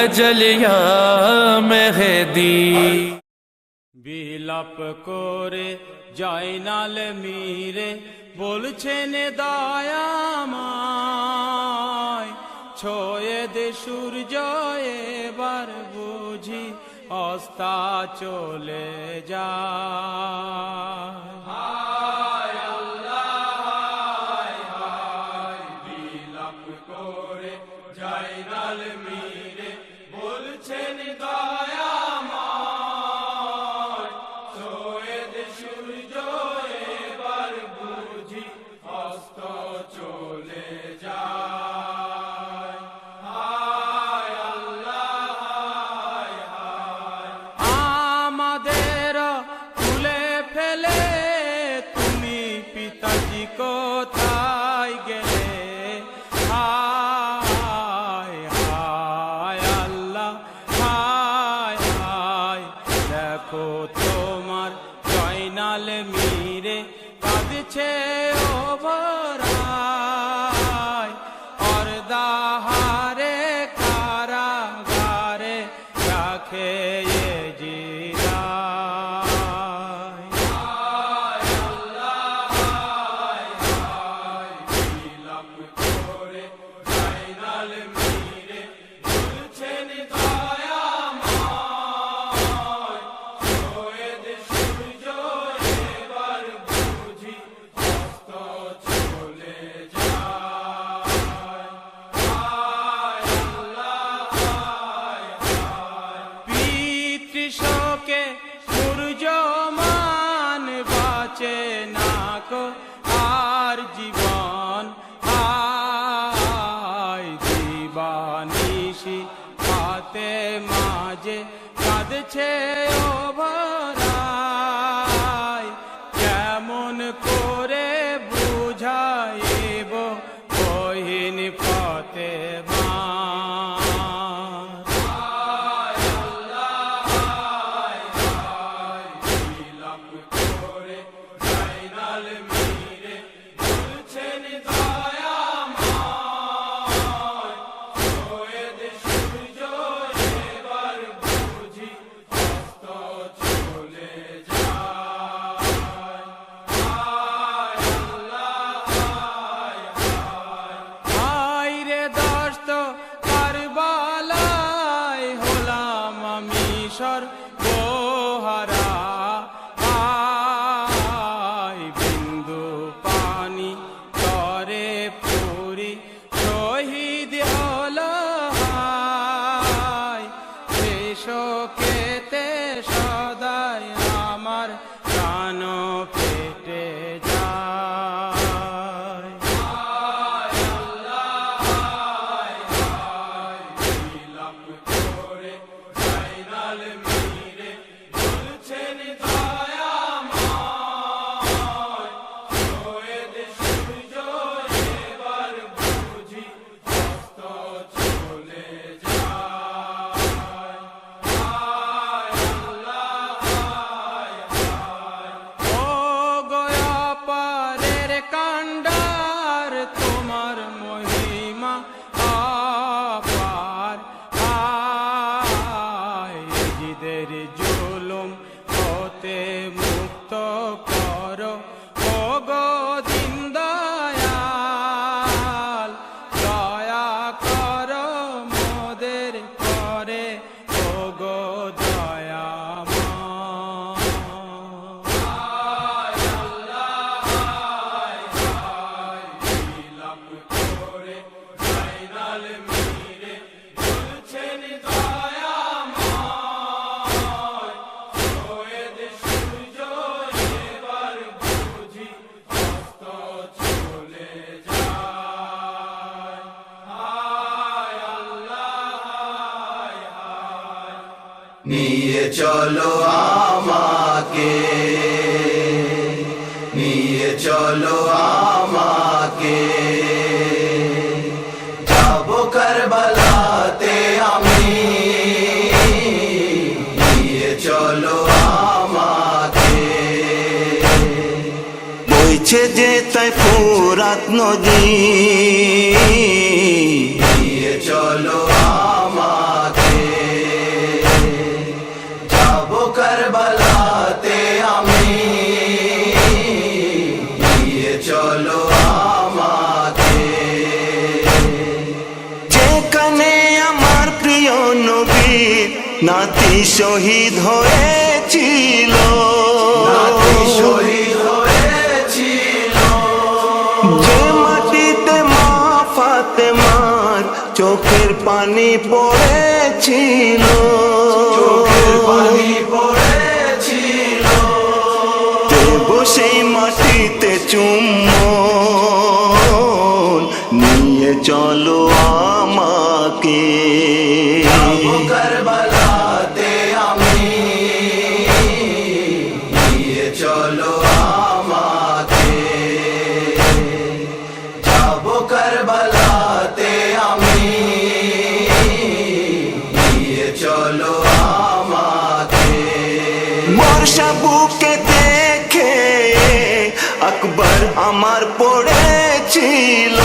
আজলিয়া মেহেদি। বিলাপ করে জয়নাল মীরে বলছেন দয়াময়, ছয়ে দে সূর্য এবার বুঝি অস্তা চলে যায়। হায় আল্লাহ হায় হায়, বিলাপ করে জয়নাল মীরে বলছেন দয়াময়, ছয়ে দে সূর্য এবার বুঝি অস্ত চলে যায়। হায় আল্লাহ হায় হায়, আমাদের তুলে ফেলে তুমি পিতাজি কোথায় গেলে। হায় হায় আল্লাহ হায় হায়, দেখো তোমার জয়নাল মীরে কাঁদছে ও ভরায়, অর্দাহারে কারাগারে রাখে এ জিরায়। হায় আল্লাহ হায় হায়, বিলাপ করে জয়নাল মীরে বলছেন দয়াময়, ছয়ে দে সূর্য এবার বুঝি অস্ত চলে যায়। হায় আল্লাহ হায় হায়, পিতৃশোকে সূর্যমান বাঁচে না কো আর জীবন। হায় দিবানিশি হাতে মাঝে কাঁদছে ও ভরায়, কেমন করে বুঝাইব বহিন ফতে মা। হায় আল্লাহ হায় হায়, বিলাপ করে জয়নাল মীরে বলছেন দয়াময়, ছয়ে দে সূর্য এবার বুঝি অস্ত চলে যায়। হায় আল্লাহ হায় হায়, হায় রে দস্ত কারবালায় হলাম আমি সর্বহারা। হায় বিন্দু পানি তরে পুরি শহীদ হলো। হায় সে শোকেতে সদাই আমার প্রাণ পেটে যায়। হায় আল্লাহ হায় হায়, বিলাপ করে জয়নাল মীরে বলছেন দয়াময়, ছয়ে দে সূর্য এবার বুঝি অস্ত চলে যায়। হায় আল্লাহ হায় হায়, ও গয়া পারের কান্ডার তোমার মহিমা আপার। হায় জিদের জুলুম হতে মুক্ত করো ও গো দিন দয়াল, দয়া করো মোদের করে ও গো দয়াময়। হায় আল্লাহ হায় হায়, বিলাপ করে জয়নাল মীরে বলছেন দয়াময়, ছয়ে দে সূর্য এবার বুঝি অস্ত চলে যায়। হায় আল্লাহ হায় হায়, নিয়ে চলো আমাকে, নিয়ে চলো আমাকে, যাবো কারবালাতে আমি। নিয়ে চলো আমাকে, বইছে যে তাই ফোরাত নদী। নিয়ে চলো আমাকে, চলো আমাকে। যেখানে আমার প্রিয় নবীর নাতি শহীদ হয়েছিল, নাতি শহীদ হয়েছিল, যে মাটিতে মা ফাতেমার চোখের পানি পড়েছিল, চোখের পানি পড়েছিল, দেব সেই মাটিতে চুম্বন, নিয়ে চলো আমাকে। যাবো কারবালাতে আমি, নিয়ে চলো আমাকে। যাবো কারবালাতে আমি, নিয়ে চলো আমাকে। বর্ষা বুকে দেখে আকবর আমার পড়েছিল,